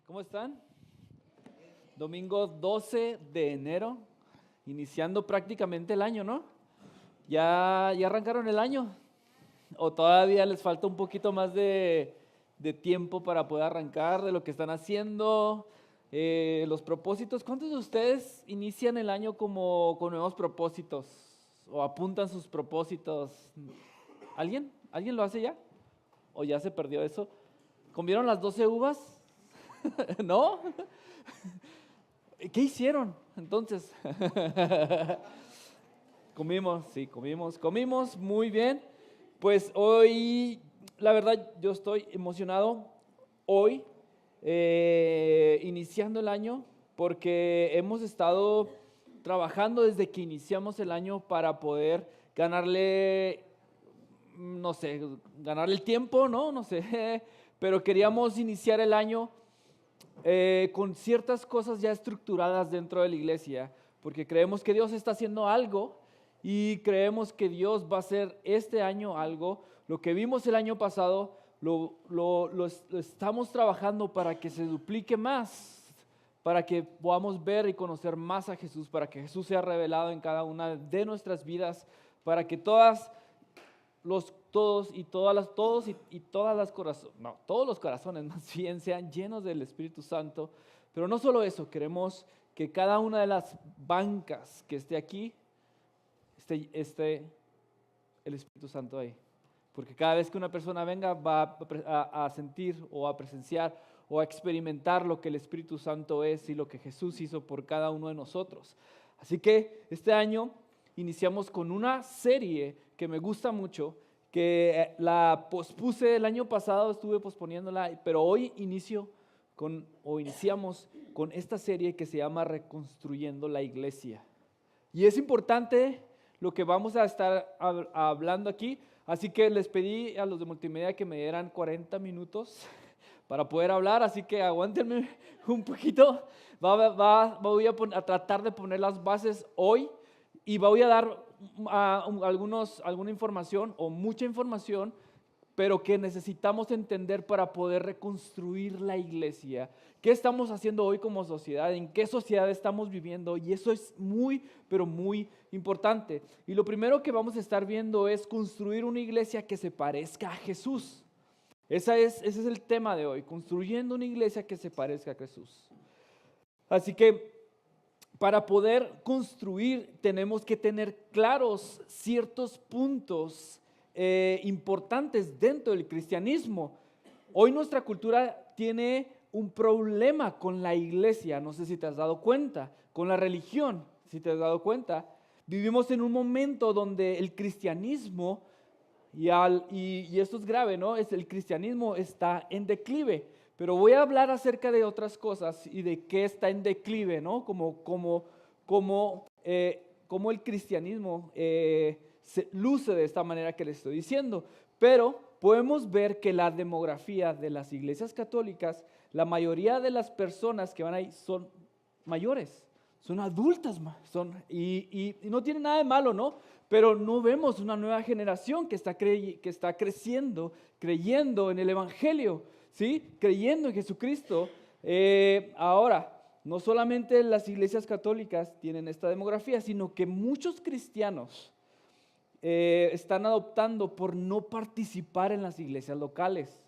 ¿Cómo están? Domingo 12 de enero, iniciando prácticamente el año, ¿no? ¿Ya arrancaron el año? ¿O todavía les falta un poquito más de tiempo para poder arrancar de lo que están haciendo? Los propósitos, ¿cuántos de ustedes inician el año como con nuevos propósitos? ¿O apuntan sus propósitos? ¿Alguien? ¿Alguien lo hace ya? ¿O ya se perdió eso? ¿Comieron las 12 uvas? ¿No? ¿Qué hicieron entonces? Comimos, sí, comimos muy bien. Pues hoy, la verdad, yo estoy emocionado hoy, iniciando el año, porque hemos estado trabajando desde que iniciamos el año para poder ganarle, no sé, ganarle el tiempo, ¿no? No sé, pero queríamos iniciar el año con ciertas cosas ya estructuradas dentro de la iglesia, porque creemos que Dios está haciendo algo y creemos que Dios va a hacer este año algo. Lo que vimos el año pasado lo estamos trabajando para que se duplique más, para que podamos ver y conocer más a Jesús, para que Jesús sea revelado en cada una de nuestras vidas, para que todos los corazones más bien sean llenos del Espíritu Santo. Pero no solo eso, queremos que cada una de las bancas que esté aquí esté el Espíritu Santo ahí. Porque cada vez que una persona venga va a sentir o a presenciar o a experimentar lo que el Espíritu Santo es y lo que Jesús hizo por cada uno de nosotros. Así que este año iniciamos con una serie que me gusta mucho, que la pospuse el año pasado, estuve posponiéndola, pero hoy iniciamos con esta serie que se llama Reconstruyendo la Iglesia. Y es importante lo que vamos a estar hablando aquí, así que les pedí a los de multimedia que me dieran 40 minutos para poder hablar, así que aguántenme un poquito. Voy a tratar de poner las bases hoy y voy a dar alguna información o mucha información, pero que necesitamos entender para poder reconstruir la iglesia. ¿Qué estamos haciendo hoy como sociedad? ¿En qué sociedad estamos viviendo? Y eso es muy, pero muy importante. Y lo primero que vamos a estar viendo es construir una iglesia que se parezca a Jesús. Ese es el tema de hoy, construyendo una iglesia que se parezca a Jesús. Así que para poder construir tenemos que tener claros ciertos puntos importantes dentro del cristianismo. Hoy nuestra cultura tiene un problema con la iglesia, no sé si te has dado cuenta, con la religión, si te has dado cuenta. Vivimos en un momento donde el cristianismo, y esto es grave, ¿no? El cristianismo está en declive. Pero voy a hablar acerca de otras cosas y de qué está en declive, ¿no? Como el cristianismo se luce de esta manera que les estoy diciendo. Pero podemos ver que la demografía de las iglesias católicas, la mayoría de las personas que van ahí son mayores, son adultas, y no tiene nada de malo, ¿no? Pero no vemos una nueva generación que está creciendo, creyendo en el Evangelio, ¿sí? Creyendo en Jesucristo. Ahora, no solamente las iglesias católicas tienen esta demografía, sino que muchos cristianos están adoptando por no participar en las iglesias locales.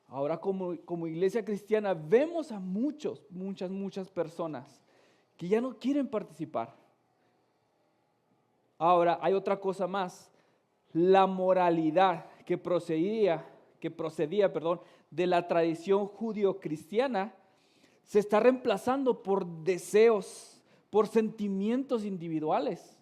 Ahora como iglesia cristiana vemos a muchas personas que ya no quieren participar. Ahora hay otra cosa más, la moralidad que procedía de la tradición judío-cristiana se está reemplazando por deseos, por sentimientos individuales.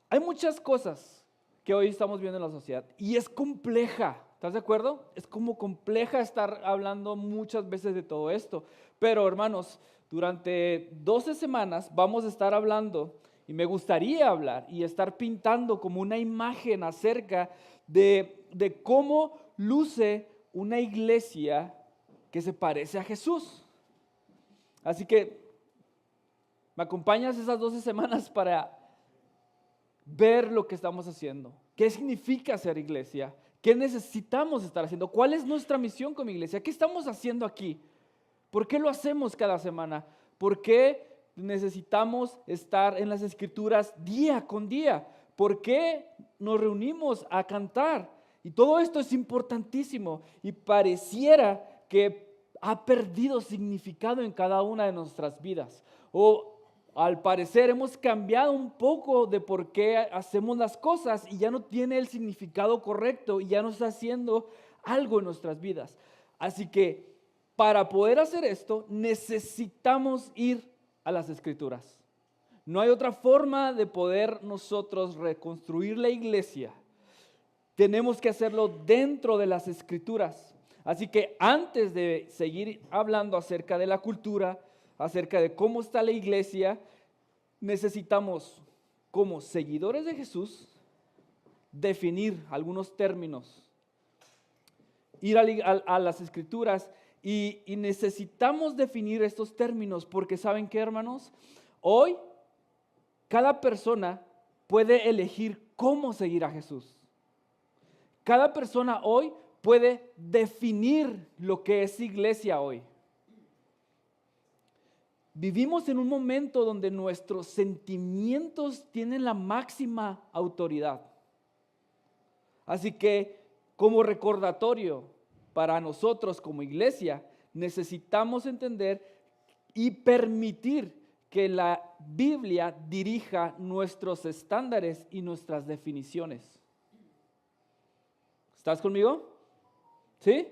Hay muchas cosas que hoy estamos viendo en la sociedad y es compleja, ¿estás de acuerdo? Es como compleja estar hablando muchas veces de todo esto, pero hermanos, durante 12 semanas vamos a estar hablando y me gustaría hablar y estar pintando como una imagen acerca de cómo luce una iglesia que se parece a Jesús. Así que, ¿me acompañas esas 12 semanas para ver lo que estamos haciendo? ¿Qué significa ser iglesia? ¿Qué necesitamos estar haciendo? ¿Cuál es nuestra misión como iglesia? ¿Qué estamos haciendo aquí? ¿Por qué lo hacemos cada semana? ¿Por qué necesitamos estar en las Escrituras día con día? ¿Por qué nos reunimos a cantar? Y todo esto es importantísimo y pareciera que ha perdido significado en cada una de nuestras vidas. O al parecer hemos cambiado un poco de por qué hacemos las cosas y ya no tiene el significado correcto y ya no está haciendo algo en nuestras vidas. Así que para poder hacer esto necesitamos ir a las Escrituras. No hay otra forma de poder nosotros reconstruir la iglesia. Tenemos que hacerlo dentro de las Escrituras. Así que antes de seguir hablando acerca de la cultura, acerca de cómo está la iglesia, necesitamos, como seguidores de Jesús, definir algunos términos, ir a las Escrituras y necesitamos definir estos términos porque ¿saben qué, hermanos? Hoy cada persona puede elegir cómo seguir a Jesús. Cada persona hoy puede definir lo que es iglesia hoy. Vivimos en un momento donde nuestros sentimientos tienen la máxima autoridad. Así que, como recordatorio para nosotros como iglesia, necesitamos entender y permitir que la Biblia dirija nuestros estándares y nuestras definiciones. ¿Estás conmigo? ¿Sí?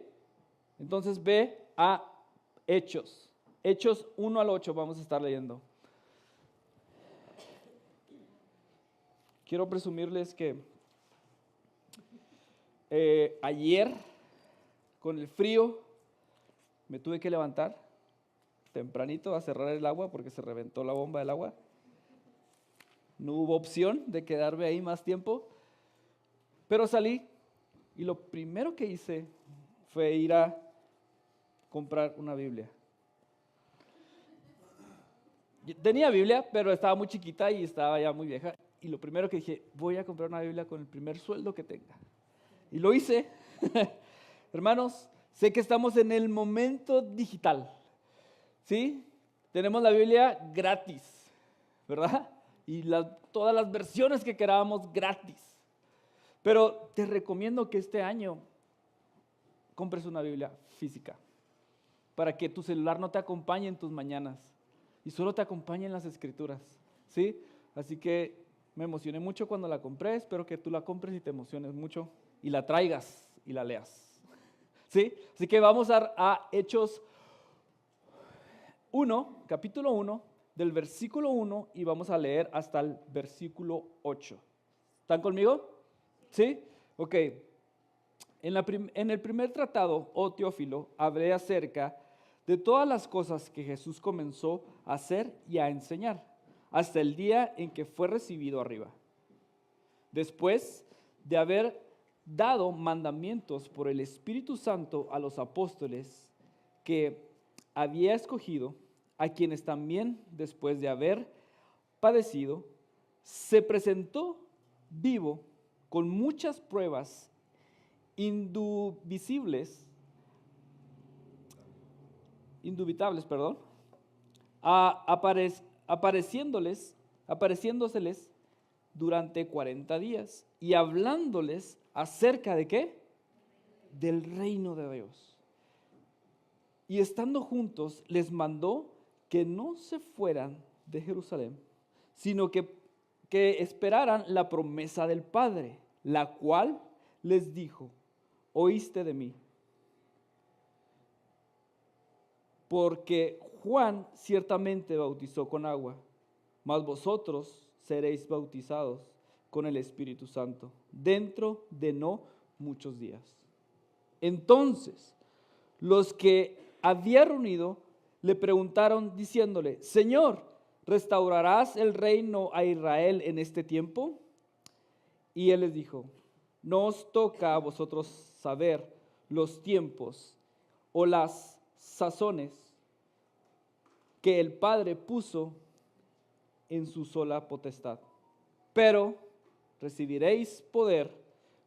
Entonces ve a Hechos. Hechos 1 al 8 vamos a estar leyendo. Quiero presumirles que ayer, con el frío, me tuve que levantar tempranito a cerrar el agua porque se reventó la bomba del agua. No hubo opción de quedarme ahí más tiempo, pero salí y lo primero que hice fue ir a comprar una Biblia. Tenía Biblia, pero estaba muy chiquita y estaba ya muy vieja. Y lo primero que dije, voy a comprar una Biblia con el primer sueldo que tenga. Y lo hice. Hermanos, sé que estamos en el momento digital. ¿Sí? Tenemos la Biblia gratis, ¿verdad? Y todas las versiones que queramos gratis. Pero te recomiendo que este año compres una Biblia física para que tu celular no te acompañe en tus mañanas y solo te acompañe en las Escrituras, ¿sí? Así que me emocioné mucho cuando la compré, espero que tú la compres y te emociones mucho y la traigas y la leas, ¿sí? Así que vamos a Hechos 1, capítulo 1, del versículo 1 y vamos a leer hasta el versículo 8. ¿Están conmigo? ¿Sí? Ok. En el primer tratado, oh Teófilo, hablé acerca de todas las cosas que Jesús comenzó a hacer y a enseñar, hasta el día en que fue recibido arriba. Después de haber dado mandamientos por el Espíritu Santo a los apóstoles que había escogido, a quienes también, después de haber padecido, se presentó vivo con muchas pruebas indubitables, apareciéndoseles durante 40 días y hablándoles acerca de ¿qué? Del reino de Dios. Y estando juntos les mandó que no se fueran de Jerusalén, sino que esperaran la promesa del Padre, la cual les dijo, oíste de mí. Porque Juan ciertamente bautizó con agua, mas vosotros seréis bautizados con el Espíritu Santo dentro de no muchos días. Entonces, los que había reunido le preguntaron diciéndole, Señor, ¿restaurarás el reino a Israel en este tiempo? Y él les dijo, no os toca a vosotros saber los tiempos o las sazones que el Padre puso en su sola potestad. Pero recibiréis poder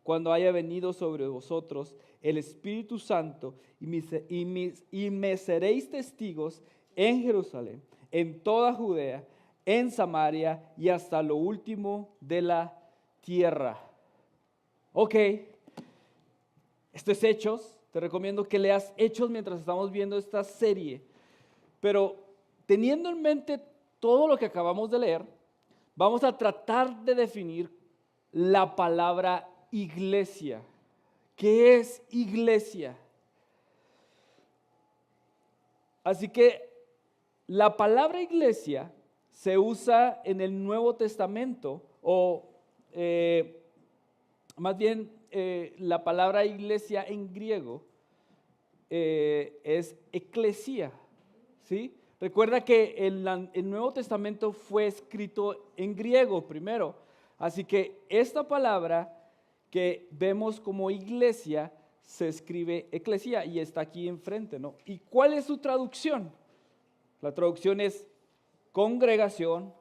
cuando haya venido sobre vosotros el Espíritu Santo y me seréis testigos en Jerusalén, en toda Judea, en Samaria y hasta lo último de la tierra. Ok, esto es Hechos. Te recomiendo que leas Hechos mientras estamos viendo esta serie. Pero teniendo en mente todo lo que acabamos de leer, vamos a tratar de definir la palabra iglesia. ¿Qué es iglesia? Así que la palabra iglesia se usa en el Nuevo Testamento, o más bien la palabra iglesia en griego es eclesia, ¿sí? Recuerda que el Nuevo Testamento fue escrito en griego primero, así que esta palabra que vemos como iglesia se escribe eclesia y está aquí enfrente, ¿no? ¿Y cuál es su traducción? La traducción es congregación,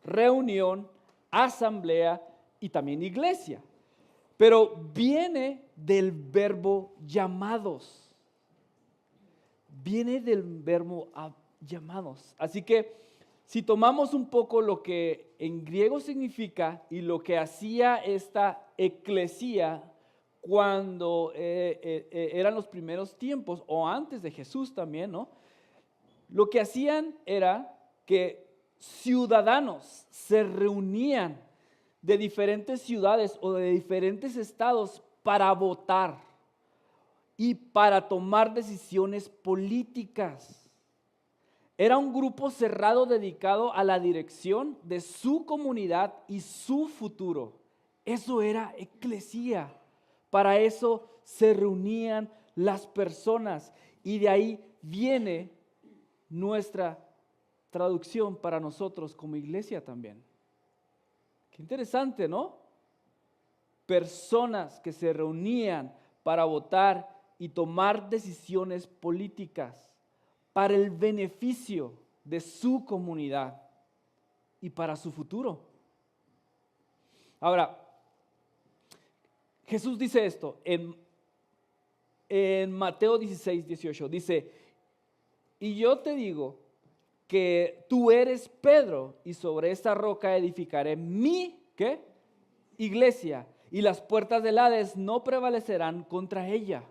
reunión, asamblea y también iglesia. Pero viene del verbo llamados. Viene del verbo llamados. Así que si tomamos un poco lo que en griego significa y lo que hacía esta eclesía cuando eran los primeros tiempos o antes de Jesús también, ¿no? Lo que hacían era que ciudadanos se reunían de diferentes ciudades o de diferentes estados para votar y para tomar decisiones políticas. Era un grupo cerrado dedicado a la dirección de su comunidad y su futuro. Eso era eclesía. Para eso se reunían las personas y de ahí viene nuestra traducción para nosotros como iglesia también. Qué interesante, ¿no? Personas que se reunían para votar y tomar decisiones políticas para el beneficio de su comunidad y para su futuro. Ahora, Jesús dice esto en Mateo 16, 18. Dice, y yo te digo que tú eres Pedro y sobre esta roca edificaré mi, ¿qué? Iglesia, y las puertas del Hades no prevalecerán contra ella.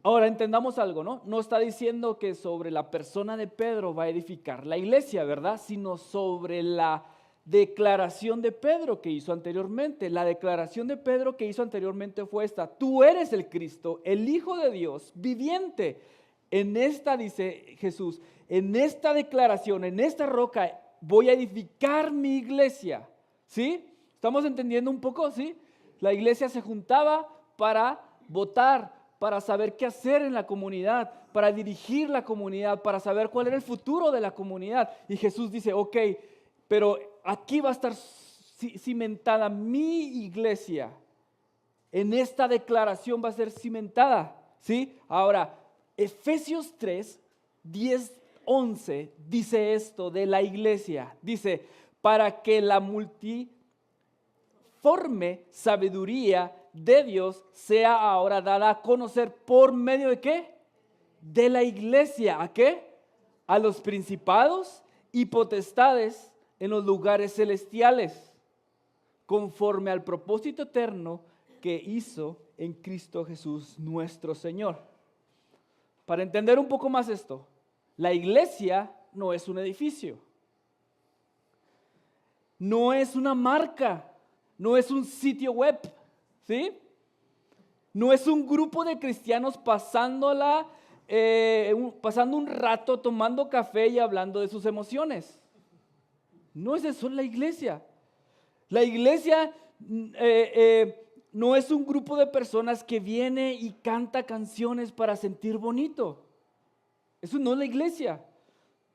Ahora entendamos algo, ¿no? No está diciendo que sobre la persona de Pedro va a edificar la iglesia, ¿verdad? Sino sobre la declaración de Pedro que hizo anteriormente. La declaración de Pedro que hizo anteriormente fue esta: tú eres el Cristo, el Hijo de Dios viviente. En esta, dice Jesús, en esta declaración, en esta roca voy a edificar mi iglesia. ¿Sí? ¿Estamos entendiendo un poco? ¿Sí? La iglesia se juntaba para votar, para saber qué hacer en la comunidad, para dirigir la comunidad, para saber cuál era el futuro de la comunidad. Y Jesús dice, ok, pero aquí va a estar cimentada mi iglesia. En esta declaración va a ser cimentada, ¿sí? Ahora, Efesios 3, 10, 11 dice esto de la iglesia. Dice, para que la multiforme sabiduría de Dios sea ahora dada a conocer por medio de ¿qué? De la iglesia. ¿A qué? A los principados y potestades en los lugares celestiales, conforme al propósito eterno que hizo en Cristo Jesús nuestro Señor. Para entender un poco más esto, la iglesia no es un edificio, no es una marca, no es un sitio web, ¿sí? No es un grupo de cristianos pasando un rato tomando café y hablando de sus emociones. No es eso la iglesia. La iglesia no es un grupo de personas que viene y canta canciones para sentir bonito. Eso no es la iglesia.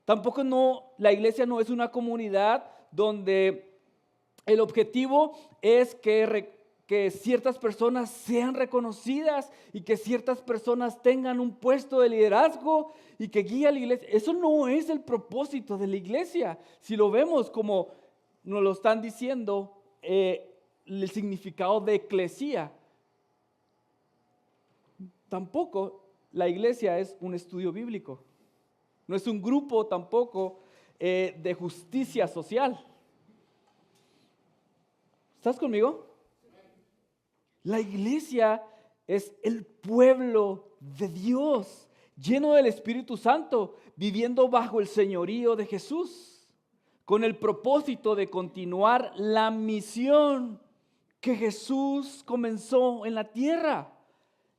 Tampoco la iglesia no es una comunidad donde el objetivo es que ciertas personas sean reconocidas y que ciertas personas tengan un puesto de liderazgo y que guíe a la iglesia. Eso no es el propósito de la iglesia. Si lo vemos como nos lo están diciendo, el significado de eclesía. Tampoco la iglesia es un estudio bíblico. No es un grupo tampoco de justicia social. ¿Estás conmigo? La iglesia es el pueblo de Dios, lleno del Espíritu Santo, viviendo bajo el señorío de Jesús, con el propósito de continuar la misión que Jesús comenzó en la tierra.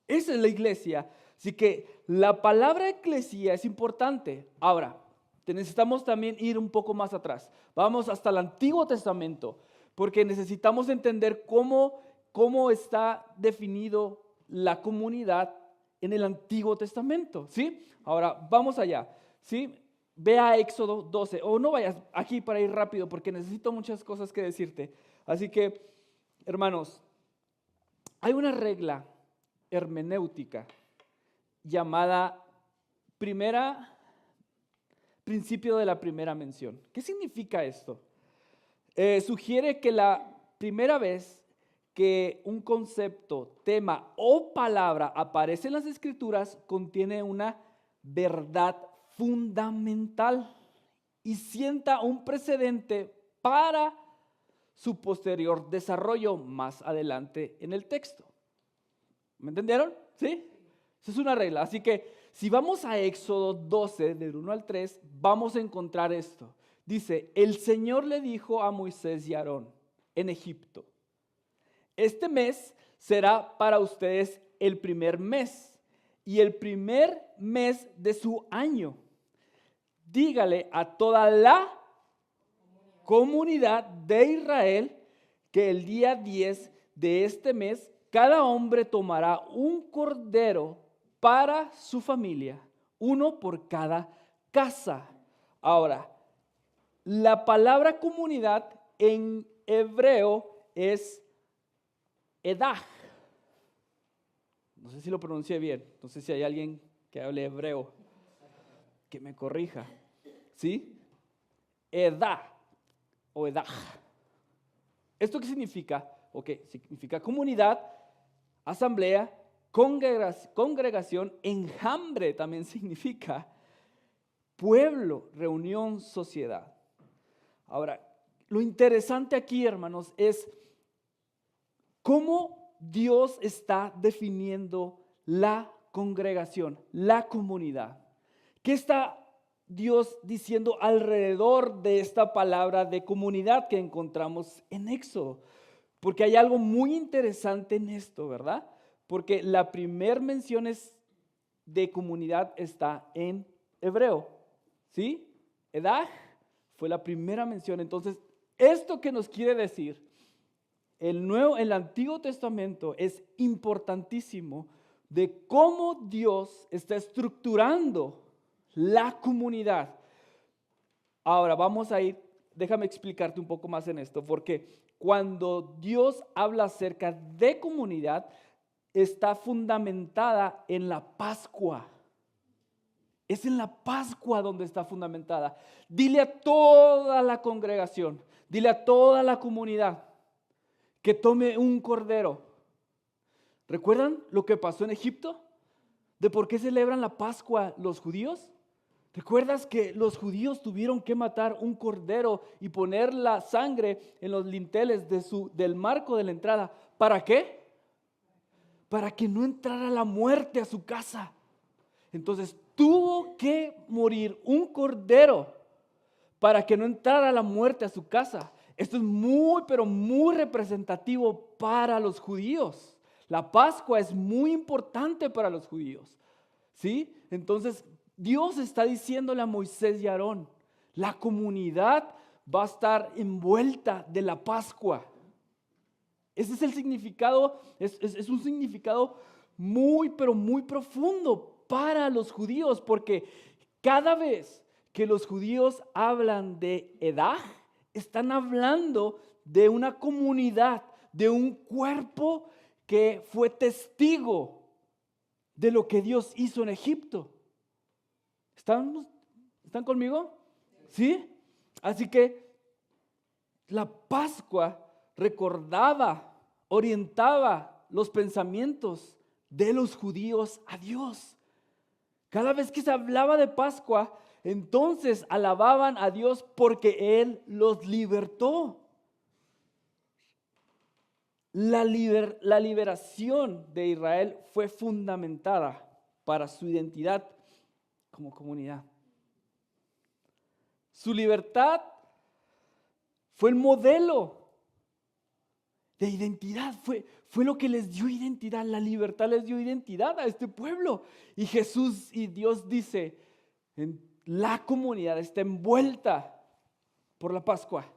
Esa es la iglesia. Así que la palabra eclesía es importante. Ahora, necesitamos también ir un poco más atrás. Vamos hasta el Antiguo Testamento, porque necesitamos entender cómo está definido la comunidad en el Antiguo Testamento, ¿sí? Ahora, vamos allá, ¿sí? Ve a Éxodo 12, o no vayas aquí para ir rápido, porque necesito muchas cosas que decirte. Así que, hermanos, hay una regla hermenéutica llamada principio de la primera mención. ¿Qué significa esto? Sugiere que la primera vez que un concepto, tema o palabra aparece en las Escrituras contiene una verdad fundamental y sienta un precedente para su posterior desarrollo más adelante en el texto. ¿Me entendieron? ¿Sí? Esa es una regla. Así que si vamos a Éxodo 12, del 1 al 3, vamos a encontrar esto. Dice, el Señor le dijo a Moisés y Aarón en Egipto, este mes será para ustedes el primer mes y el primer mes de su año. Dígale a toda la comunidad de Israel que el día 10 de este mes cada hombre tomará un cordero para su familia, uno por cada casa. Ahora, la palabra comunidad en hebreo es Edah. No sé si lo pronuncié bien, no sé si hay alguien que hable hebreo que me corrija. ¿Sí? Edah o Edah. ¿Esto qué significa? Ok, significa comunidad, asamblea, congregación, enjambre también significa pueblo, reunión, sociedad. Ahora, lo interesante aquí, hermanos, es cómo Dios está definiendo la congregación, la comunidad. ¿Qué está Dios diciendo alrededor de esta palabra de comunidad que encontramos en Éxodo? Porque hay algo muy interesante en esto, ¿verdad? Porque la primera mención de comunidad está en hebreo, ¿sí? Edah fue la primera mención. Entonces, esto que nos quiere decir el Antiguo Testamento es importantísimo de cómo Dios está estructurando la comunidad. Ahora vamos a ir, déjame explicarte un poco más en esto, porque cuando Dios habla acerca de comunidad, está fundamentada en la Pascua. Es en la Pascua donde está fundamentada. Dile a toda la congregación, dile a toda la comunidad que tome un cordero. ¿Recuerdan lo que pasó en Egipto? ¿De por qué celebran la Pascua los judíos? ¿Recuerdas que los judíos tuvieron que matar un cordero y poner la sangre en los linteles del marco de la entrada? ¿Para qué? Para que no entrara la muerte a su casa. Entonces tuvo que morir un cordero para que no entrara la muerte a su casa. Esto es muy, pero muy representativo para los judíos. La Pascua es muy importante para los judíos, ¿sí? Entonces, Dios está diciéndole a Moisés y a Aarón, la comunidad va a estar envuelta de la Pascua. Ese es el significado, es un significado muy, pero muy profundo para los judíos, porque cada vez que los judíos hablan de Edah, están hablando de una comunidad, de un cuerpo que fue testigo de lo que Dios hizo en Egipto. ¿Están conmigo? ¿Sí? Así que la Pascua recordaba, orientaba los pensamientos de los judíos a Dios. Cada vez que se hablaba de Pascua, entonces alababan a Dios porque Él los libertó. La liberación de Israel fue fundamentada para su identidad como comunidad. Su libertad fue el modelo de identidad, fue lo que les dio identidad. La libertad les dio identidad a este pueblo. Y Jesús y Dios dice, la comunidad está envuelta por la Pascua.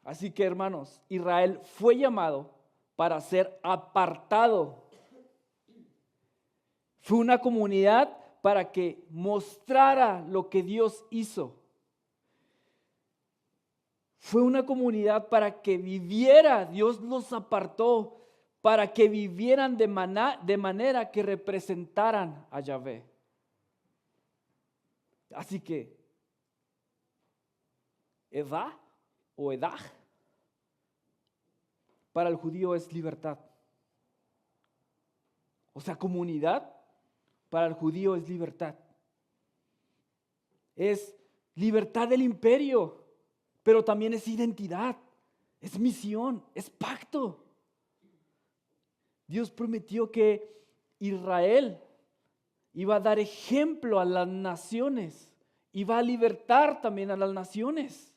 Así que, hermanos, Israel fue llamado para ser apartado. Fue una comunidad para que mostrara lo que Dios hizo. Fue una comunidad para que viviera. Dios los apartó para que vivieran de manera que representaran a Yahvé. Así que, Edá o Edaj, para el judío es libertad. O sea, comunidad, para el judío es libertad. Es libertad del imperio, pero también es identidad, es misión, es pacto. Dios prometió que Israel iba a dar ejemplo a las naciones, iba a libertar también a las naciones.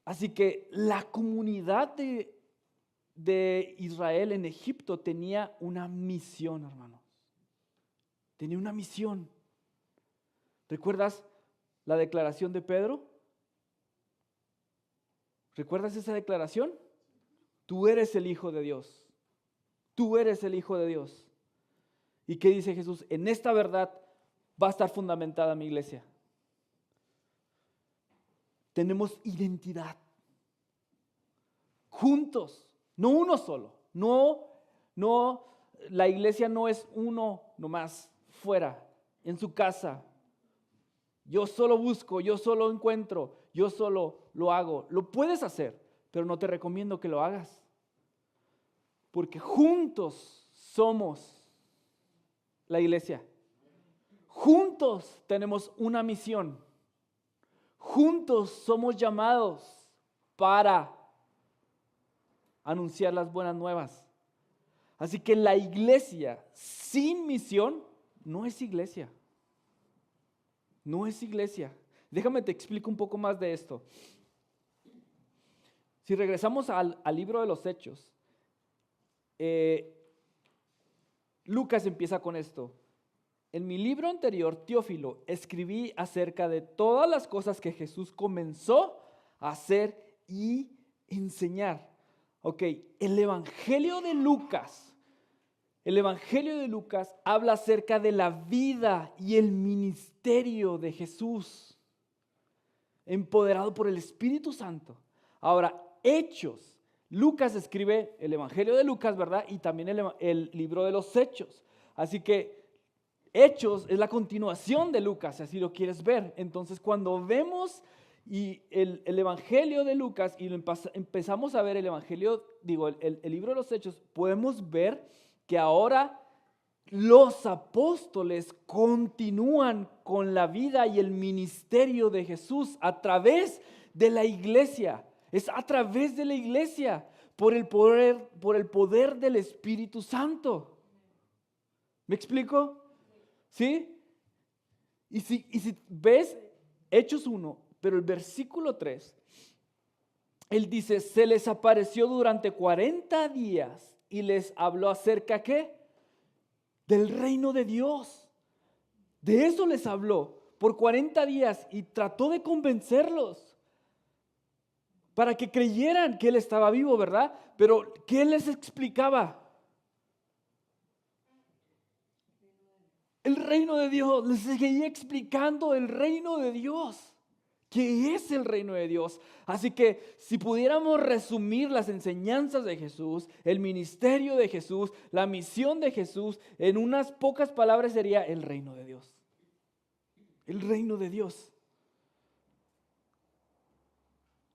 Así que la comunidad de Israel en Egipto tenía una misión, hermanos. Tenía una misión. ¿Recuerdas la declaración de Pedro? ¿Recuerdas esa declaración? Tú eres el Hijo de Dios. Tú eres el Hijo de Dios. ¿Y qué dice Jesús? En esta verdad va a estar fundamentada mi iglesia. Tenemos identidad. Juntos, no uno solo. No, la iglesia no es uno nomás fuera, en su casa. Yo solo busco, yo solo encuentro, yo solo lo hago. Lo puedes hacer, pero no te recomiendo que lo hagas. Porque juntos somos la iglesia. Juntos tenemos una misión. Juntos somos llamados para anunciar las buenas nuevas. Así que la iglesia sin misión no es iglesia. No es iglesia. Déjame te explico un poco más de esto. Si regresamos al libro de los Hechos, Lucas empieza con esto. En mi libro anterior, Teófilo, escribí acerca de todas las cosas que Jesús comenzó a hacer y enseñar. Ok, el Evangelio de Lucas habla acerca de la vida y el ministerio de Jesús, empoderado por el Espíritu Santo. Ahora, Hechos. Lucas escribe el Evangelio de Lucas, ¿verdad? Y también el libro de los Hechos. Así que Hechos es la continuación de Lucas, si así lo quieres ver. Entonces, cuando vemos el Evangelio de Lucas y empezamos a ver el libro de los Hechos, podemos ver que ahora los apóstoles continúan con la vida y el ministerio de Jesús a través de la iglesia. Es a través de la iglesia, por el poder del Espíritu Santo. ¿Me explico? ¿Sí? Y si ves Hechos 1, pero el versículo 3, él dice, se les apareció durante 40 días y les habló acerca, ¿qué? Del reino de Dios. De eso les habló por 40 días y trató de convencerlos para que creyeran que Él estaba vivo, ¿verdad? Pero ¿qué les explicaba? El reino de Dios. Les seguía explicando el reino de Dios. ¿Qué es el reino de Dios? Así que si pudiéramos resumir las enseñanzas de Jesús, el ministerio de Jesús, la misión de Jesús, en unas pocas palabras sería el reino de Dios. El reino de Dios.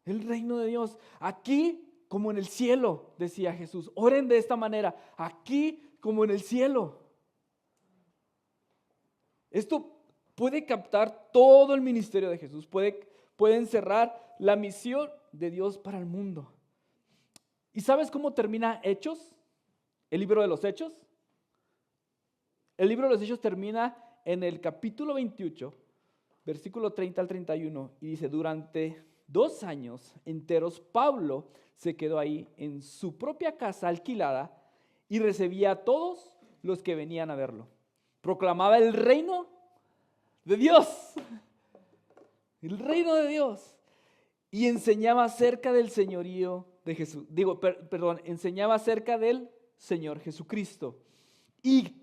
El reino de Dios. Aquí como en el cielo, decía Jesús. Oren de esta manera. Aquí como en el cielo. Esto puede captar todo el ministerio de Jesús. Puede encerrar la misión de Dios para el mundo. ¿Y sabes cómo termina Hechos? El libro de los Hechos. El libro de los Hechos termina en el capítulo 28, versículo 30 al 31, y dice: durante 2 años enteros Pablo se quedó ahí en su propia casa alquilada y recibía a todos los que venían a verlo. Proclamaba el reino de Dios, el reino de Dios, y enseñaba acerca del señorío de Jesús. Enseñaba acerca del Señor Jesucristo. Y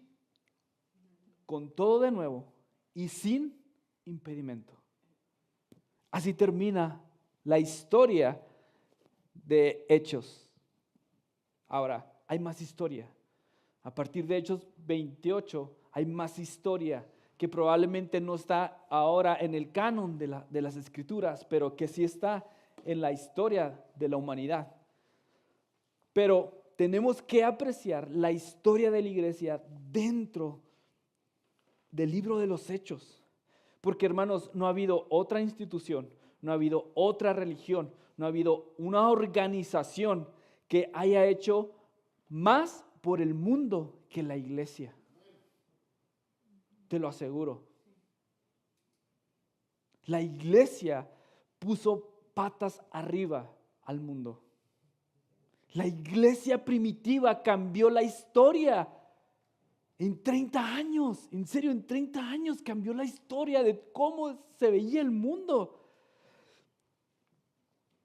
con todo de nuevo y sin impedimento. Así termina la historia de Hechos. Ahora, hay más historia. A partir de Hechos 28 hay más historia que probablemente no está ahora en el canon de las Escrituras, pero que sí está en la historia de la humanidad. Pero tenemos que apreciar la historia de la iglesia dentro del libro de los Hechos. Porque, hermanos, no ha habido otra institución, no ha habido otra religión, no ha habido una organización que haya hecho más por el mundo que la iglesia. Te lo aseguro. La iglesia puso patas arriba al mundo. La iglesia primitiva cambió la historia. En 30 años, en serio, en 30 años cambió la historia de cómo se veía el mundo.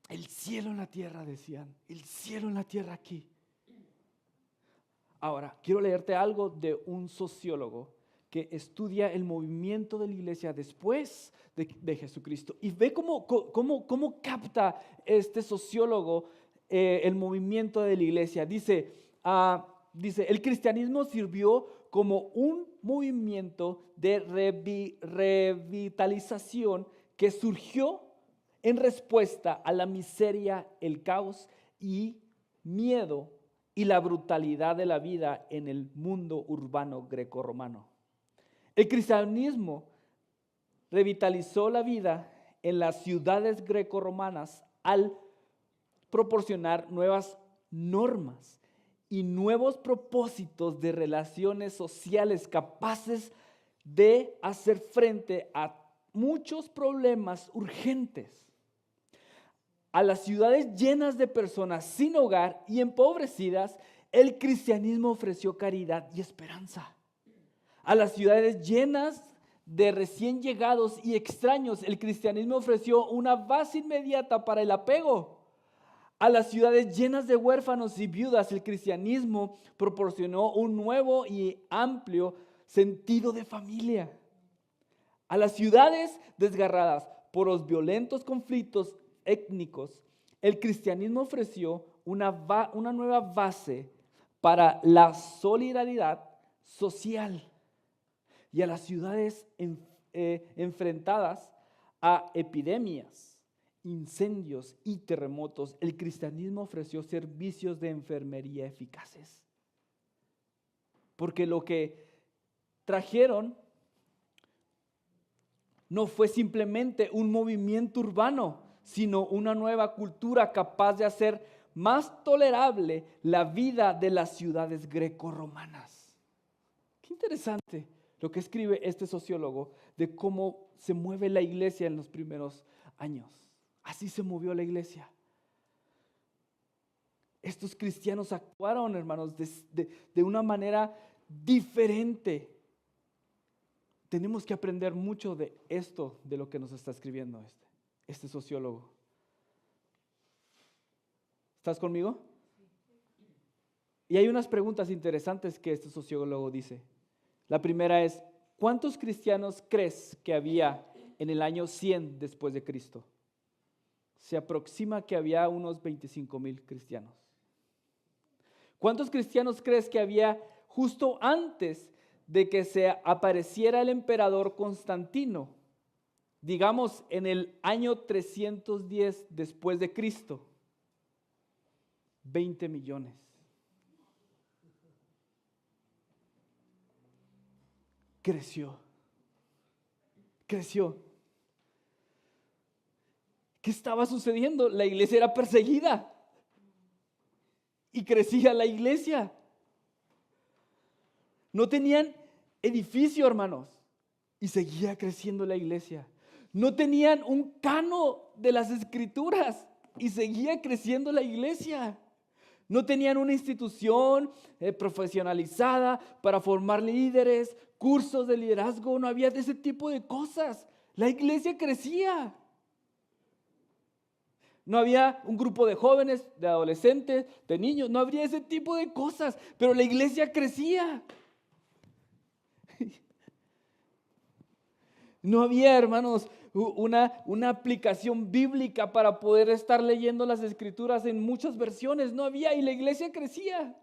El cielo en la tierra, decían, el cielo en la tierra aquí. Ahora, quiero leerte algo de un sociólogo que estudia el movimiento de la iglesia después de Jesucristo. Y ve cómo capta este sociólogo el movimiento de la iglesia. Dice, el cristianismo sirvió como un movimiento de revitalización que surgió en respuesta a la miseria, el caos y miedo y la brutalidad de la vida en el mundo urbano grecorromano. El cristianismo revitalizó la vida en las ciudades grecorromanas al proporcionar nuevas normas y nuevos propósitos de relaciones sociales capaces de hacer frente a muchos problemas urgentes. A las ciudades llenas de personas sin hogar y empobrecidas, el cristianismo ofreció caridad y esperanza. A las ciudades llenas de recién llegados y extraños, el cristianismo ofreció una base inmediata para el apego. A las ciudades llenas de huérfanos y viudas, el cristianismo proporcionó un nuevo y amplio sentido de familia. A las ciudades desgarradas por los violentos conflictos étnicos, el cristianismo ofreció una nueva base para la solidaridad social. Y a las ciudades enfrentadas a epidemias, incendios y terremotos, el cristianismo ofreció servicios de enfermería eficaces. Porque lo que trajeron no fue simplemente un movimiento urbano, sino una nueva cultura capaz de hacer más tolerable la vida de las ciudades grecorromanas. Qué interesante lo que escribe este sociólogo de cómo se mueve la iglesia en los primeros años. Así se movió la iglesia. Estos cristianos actuaron, hermanos, de una manera diferente. Tenemos que aprender mucho de esto, de lo que nos está escribiendo este sociólogo. ¿Estás conmigo? Y hay unas preguntas interesantes que este sociólogo dice. La primera es, ¿cuántos cristianos crees que había en el año 100 después de Cristo? Se aproxima que había unos 25,000 cristianos. ¿Cuántos cristianos crees que había justo antes de que se apareciera el emperador Constantino digamos en el año 310 después de Cristo, 20 millones. Creció. ¿Qué estaba sucediendo? La iglesia era perseguida y crecía la iglesia. No tenían edificio, hermanos, y seguía creciendo la iglesia. No tenían un cano de las escrituras y seguía creciendo la iglesia. No tenían una institución profesionalizada para formar líderes, cursos de liderazgo, no había de ese tipo de cosas. La iglesia crecía. No había un grupo de jóvenes, de adolescentes, de niños, no habría ese tipo de cosas, pero la iglesia crecía. No había, hermanos, una aplicación bíblica para poder estar leyendo las escrituras en muchas versiones. No había, y la iglesia crecía.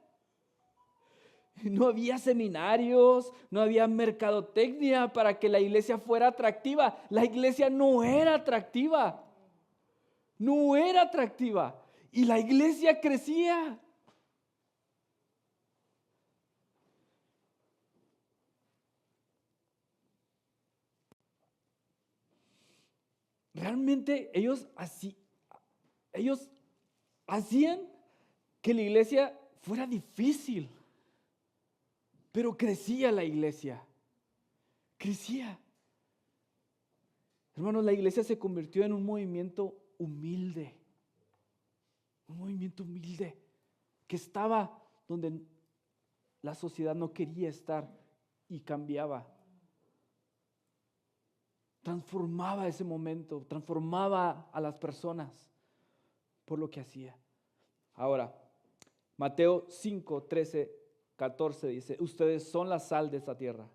No había seminarios, no había mercadotecnia para que la iglesia fuera atractiva. La iglesia no era atractiva. No era atractiva. Y la iglesia crecía. Realmente ellos hacían que la iglesia fuera difícil. Pero crecía la iglesia. Crecía. Hermanos, la iglesia se convirtió en un movimiento humilde. Un movimiento humilde que estaba donde la sociedad no quería estar y cambiaba. Transformaba ese momento, transformaba a las personas por lo que hacía. Ahora, Mateo 5, 13, 14 dice, ustedes son la sal de esta tierra.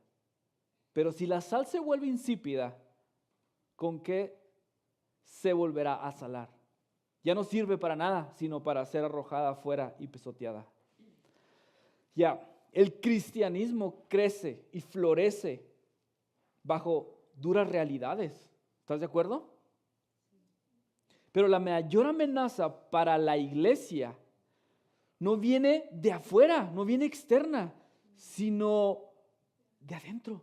Pero si la sal se vuelve insípida, ¿con qué se volverá a salar? Ya no sirve para nada, sino para ser arrojada afuera y pisoteada. Ya, el cristianismo crece y florece bajo duras realidades. ¿Estás de acuerdo? Pero la mayor amenaza para la iglesia no viene de afuera, no viene externa, sino de adentro.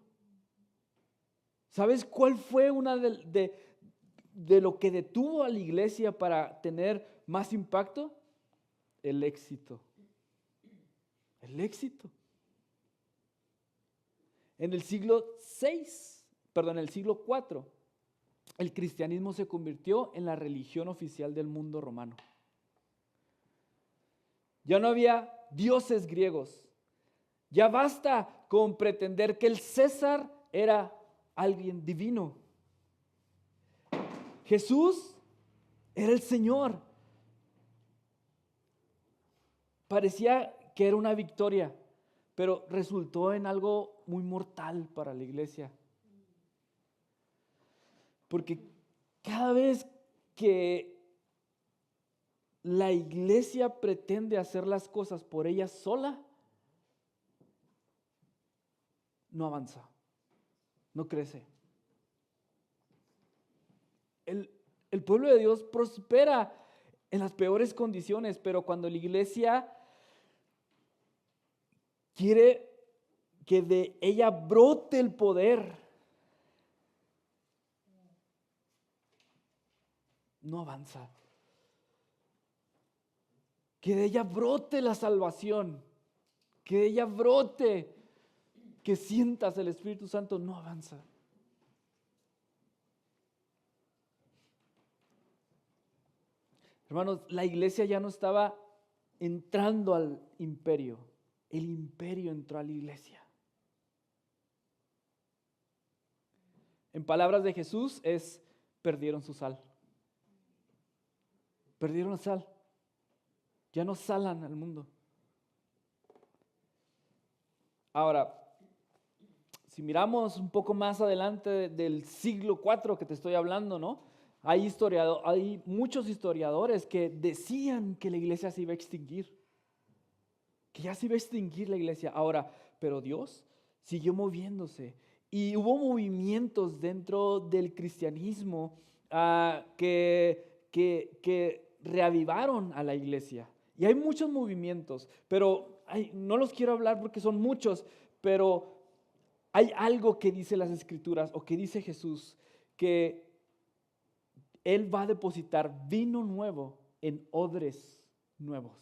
¿Sabes cuál fue una de lo que detuvo a la iglesia para tener más impacto? El éxito. El éxito. En el siglo IV, el cristianismo se convirtió en la religión oficial del mundo romano. Ya no había dioses griegos. Ya basta con pretender que el César era alguien divino. Jesús era el Señor. Parecía que era una victoria, pero resultó en algo muy mortal para la iglesia. Porque cada vez que la iglesia pretende hacer las cosas por ella sola, no avanza, no crece. El pueblo de Dios prospera en las peores condiciones, pero cuando la iglesia quiere que de ella brote el poder, no avanza. Que de ella brote la salvación, que de ella brote, que sientas el Espíritu Santo, no avanza. Hermanos, la iglesia ya no estaba entrando al imperio, el imperio entró a la iglesia. En palabras de Jesús perdieron su sal. Perdieron la sal. Ya no salan al mundo. Ahora, si miramos un poco más adelante del siglo IV que te estoy hablando, ¿no? Hay muchos historiadores que decían que la iglesia se iba a extinguir. Que ya se iba a extinguir la iglesia. Ahora, pero Dios siguió moviéndose Y hubo movimientos dentro del cristianismo que reavivaron a la iglesia. Y hay muchos movimientos, pero no los quiero hablar porque son muchos, pero hay algo que dice las Escrituras o que dice Jesús, que Él va a depositar vino nuevo en odres nuevos.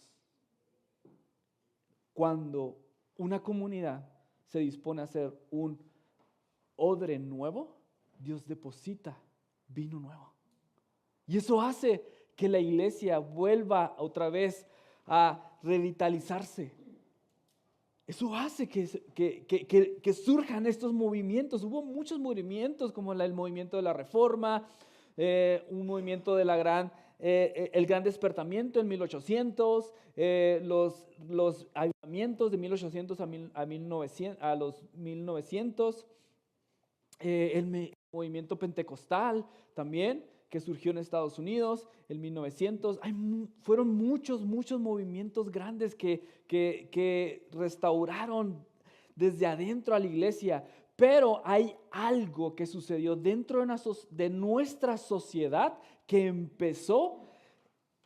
Cuando una comunidad se dispone a hacer un odre nuevo, Dios deposita vino nuevo. Y eso hace que la iglesia vuelva otra vez a revitalizarse. Eso hace que surjan estos movimientos. Hubo muchos movimientos, como el movimiento de la Reforma, un movimiento de el gran despertamiento en 1800, los avivamientos de 1800 a los 1900, el movimiento pentecostal también, que surgió en Estados Unidos en 1900. Fueron muchos movimientos grandes que restauraron desde adentro a la iglesia. Pero hay algo que sucedió dentro de nuestra sociedad que empezó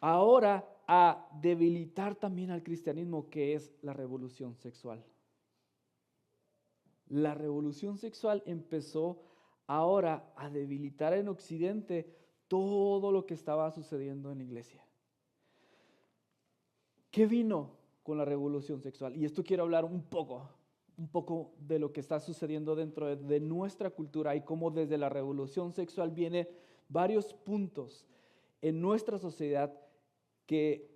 ahora a debilitar también al cristianismo, que es la revolución sexual. La revolución sexual empezó ahora a debilitar en Occidente todo lo que estaba sucediendo en la iglesia. ¿Qué vino con la revolución sexual? Y esto quiero hablar un poco de lo que está sucediendo dentro de nuestra cultura y cómo desde la revolución sexual vienen varios puntos en nuestra sociedad que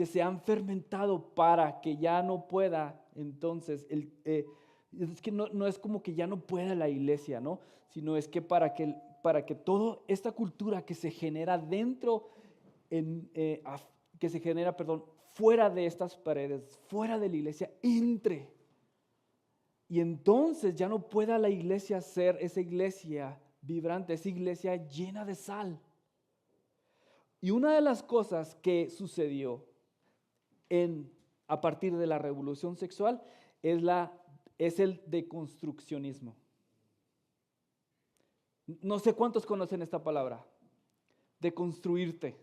se han fermentado para que ya no pueda, entonces, es que no es como que ya no pueda la iglesia, ¿no? Sino es que para que toda esta cultura que se genera fuera de estas paredes, fuera de la iglesia, entre. Y entonces ya no pueda la iglesia ser esa iglesia vibrante, esa iglesia llena de sal. Y una de las cosas que sucedió a partir de la revolución sexual es el deconstruccionismo. No sé cuántos conocen esta palabra, deconstruirte,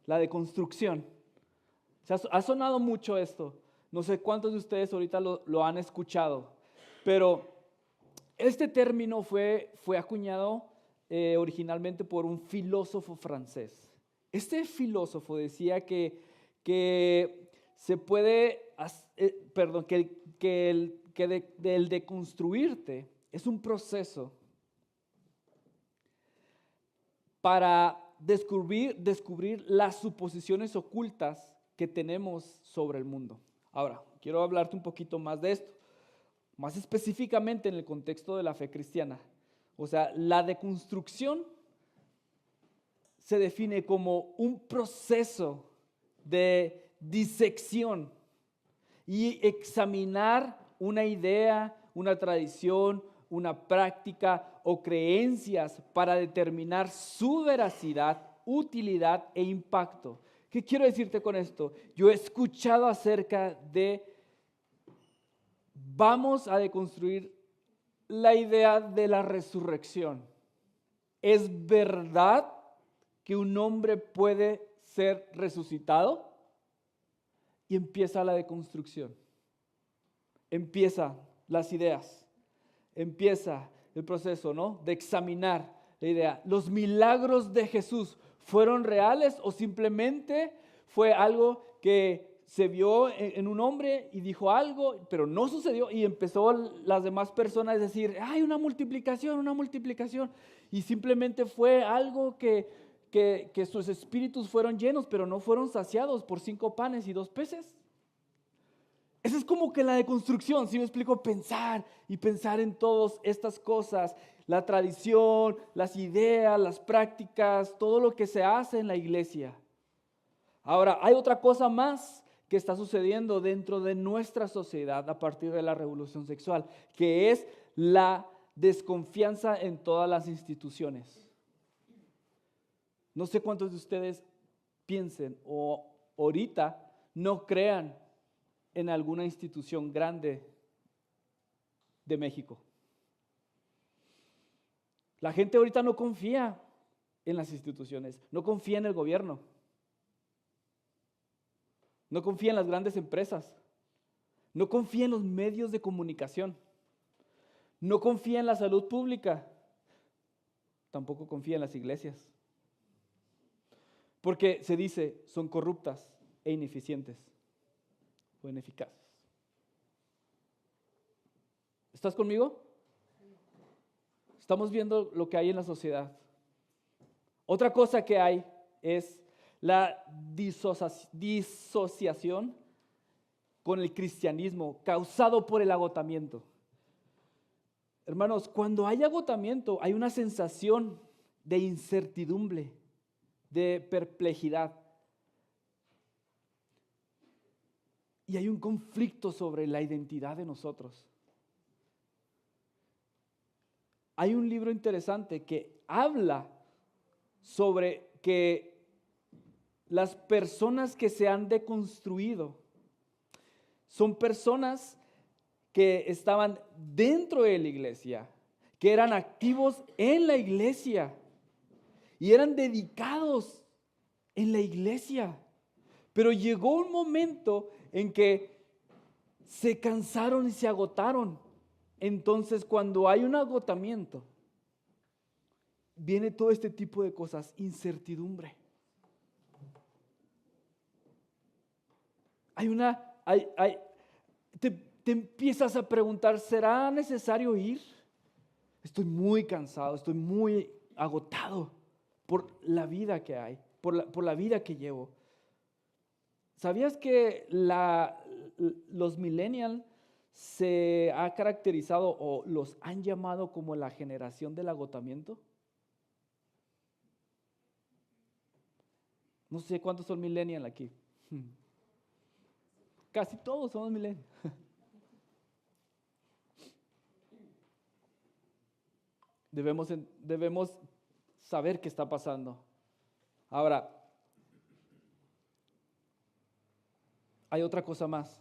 la deconstrucción. Ha sonado mucho esto. No sé cuántos de ustedes ahorita lo han escuchado, pero este término fue acuñado originalmente por un filósofo francés. Este filósofo decía que se puede, el deconstruirte es un proceso para descubrir las suposiciones ocultas que tenemos sobre el mundo. Ahora, quiero hablarte un poquito más de esto, más específicamente en el contexto de la fe cristiana. O sea, la deconstrucción se define como un proceso de disección y examinar una idea, una tradición, una práctica o creencias para determinar su veracidad, utilidad e impacto. ¿Qué quiero decirte con esto? Yo he escuchado acerca de vamos a deconstruir la idea de la resurrección. ¿Es verdad que un hombre puede ser resucitado? Y empieza la deconstrucción. Empieza las ideas. Empieza el proceso, ¿no? De examinar la idea. ¿Los milagros de Jesús fueron reales o simplemente fue algo que se vio en un hombre y dijo algo, pero no sucedió? Y empezó las demás personas a decir, hay una multiplicación. Y simplemente fue algo que sus espíritus fueron llenos, pero no fueron saciados por 5 panes y 2 peces. Esa es como que la deconstrucción, ¿sí me explico? Pensar en todas estas cosas, la tradición, las ideas, las prácticas, todo lo que se hace en la iglesia. Ahora, hay otra cosa más que está sucediendo dentro de nuestra sociedad a partir de la revolución sexual, que es la desconfianza en todas las instituciones. No sé cuántos de ustedes piensen o ahorita no crean en alguna institución grande de México. La gente ahorita no confía en las instituciones, no confía en el gobierno, no confía en las grandes empresas, no confía en los medios de comunicación, no confía en la salud pública, tampoco confía en las iglesias. Porque se dice, son corruptas e ineficientes o ineficaces. ¿Estás conmigo? Estamos viendo lo que hay en la sociedad. Otra cosa que hay es la disociación con el cristianismo causado por el agotamiento. Hermanos, cuando hay agotamiento, hay una sensación de incertidumbre, de perplejidad. Y hay un conflicto sobre la identidad de nosotros. Hay un libro interesante que habla sobre que las personas que se han deconstruido son personas que estaban dentro de la iglesia, que eran activos en la iglesia y eran dedicados en la iglesia. Pero llegó un momento en que se cansaron y se agotaron. Entonces, cuando hay un agotamiento, viene todo este tipo de cosas, incertidumbre. Te empiezas a preguntar, ¿será necesario ir? Estoy muy cansado, estoy muy agotado por la vida que hay, por la vida que llevo. ¿Sabías que los millennials se ha caracterizado o los han llamado como la generación del agotamiento? No sé cuántos son millennials aquí. Casi todos somos millennials. Debemos saber qué está pasando. Ahora, hay otra cosa más.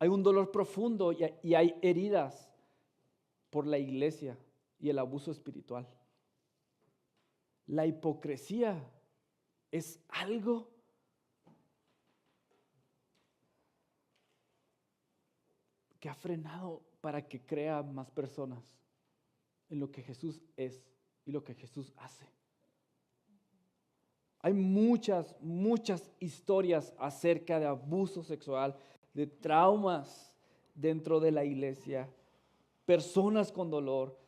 Hay un dolor profundo y hay heridas por la iglesia y el abuso espiritual. La hipocresía es algo que ha frenado para que crea más personas en lo que Jesús es y lo que Jesús hace. Hay muchas historias acerca de abuso sexual, de traumas dentro de la iglesia, personas con dolor,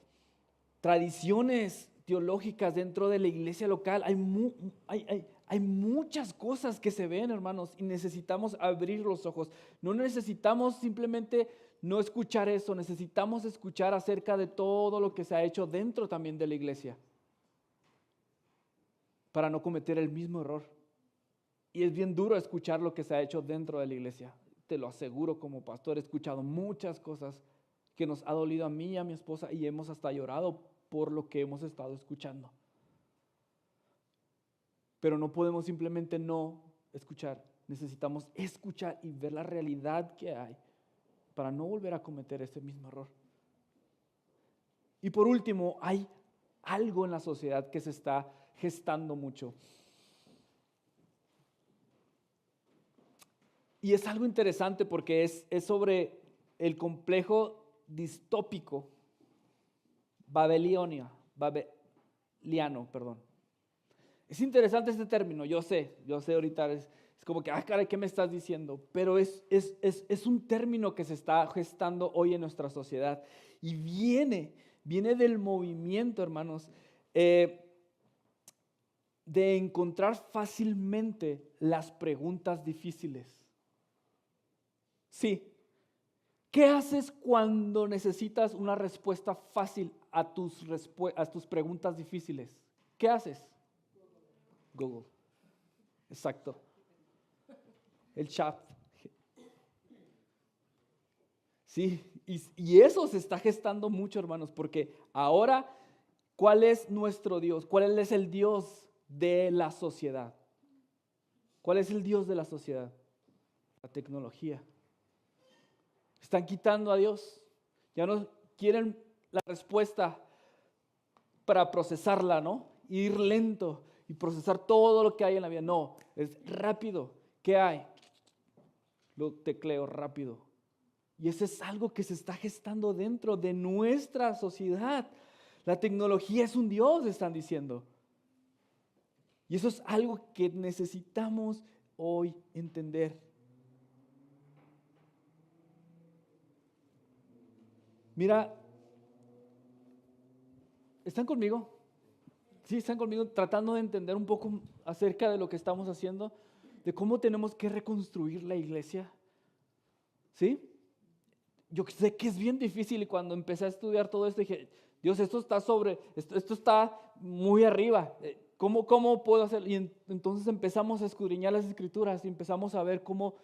tradiciones teológicas dentro de la iglesia local. Hay muchas cosas que se ven, hermanos, y necesitamos abrir los ojos. No necesitamos simplemente no escuchar eso, necesitamos escuchar acerca de todo lo que se ha hecho dentro también de la iglesia para no cometer el mismo error. Y es bien duro escuchar lo que se ha hecho dentro de la iglesia. Te lo aseguro, como pastor, he escuchado muchas cosas que nos ha dolido a mí y a mi esposa y hemos hasta llorado por lo que hemos estado escuchando. Pero no podemos simplemente no escuchar. Necesitamos escuchar y ver la realidad que hay para no volver a cometer ese mismo error. Y por último, hay algo en la sociedad que se está gestando mucho. Y es algo interesante porque es sobre el complejo distópico babeliano. Es interesante este término, yo sé ahorita es como que, caray, ¿qué me estás diciendo? Pero es un término que se está gestando hoy en nuestra sociedad y viene del movimiento, hermanos, de encontrar fácilmente las preguntas difíciles. Sí. ¿Qué haces cuando necesitas una respuesta fácil a tus preguntas difíciles? ¿Qué haces? Google. Exacto. El chat. Sí, y eso se está gestando mucho, hermanos, porque ahora, ¿cuál es nuestro Dios? ¿Cuál es el Dios de la sociedad? ¿Cuál es el Dios de la sociedad? La tecnología. Están quitando a Dios. Ya no quieren la respuesta para procesarla, ¿no? Ir lento y procesar todo lo que hay en la vida. No, es rápido. ¿Qué hay? Lo tecleo rápido. Y eso es algo que se está gestando dentro de nuestra sociedad. La tecnología es un Dios, están diciendo. Y eso es algo que necesitamos hoy entender. Mira, ¿están conmigo? Sí, están conmigo tratando de entender un poco acerca de lo que estamos haciendo, de cómo tenemos que reconstruir la iglesia. ¿Sí? Yo sé que es bien difícil y cuando empecé a estudiar todo esto dije, Dios, esto está muy arriba. ¿Cómo puedo hacer? Y entonces empezamos a escudriñar las escrituras y empezamos a ver cómo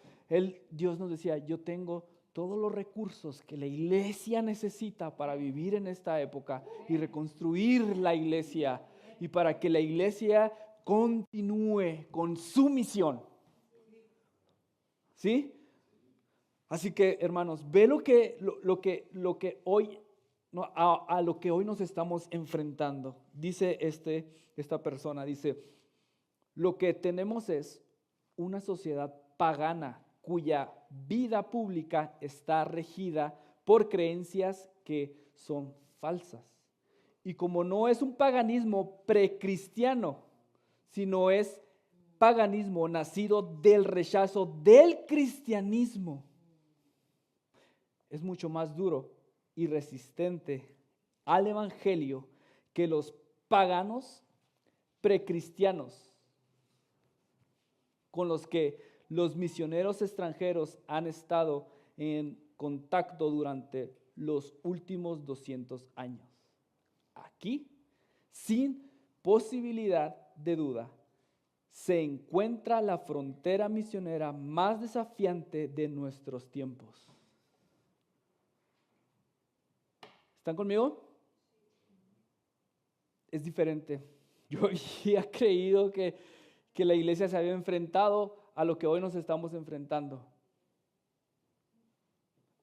Dios nos decía, yo tengo todos los recursos que la iglesia necesita para vivir en esta época y reconstruir la iglesia y para que la iglesia continúe con su misión. ¿Sí? Así que, hermanos, ve lo que hoy, no, a lo que hoy nos estamos enfrentando. Dice esta persona, dice, lo que tenemos es una sociedad pagana cuya vida pública está regida por creencias que son falsas. Y como no es un paganismo precristiano, sino es paganismo nacido del rechazo del cristianismo, es mucho más duro y resistente al evangelio que los paganos precristianos con los que los misioneros extranjeros han estado en contacto durante los últimos 200 años. Aquí, sin posibilidad de duda, se encuentra la frontera misionera más desafiante de nuestros tiempos. ¿Están conmigo? Es diferente. Yo había creído que la iglesia se había enfrentado a lo que hoy nos estamos enfrentando.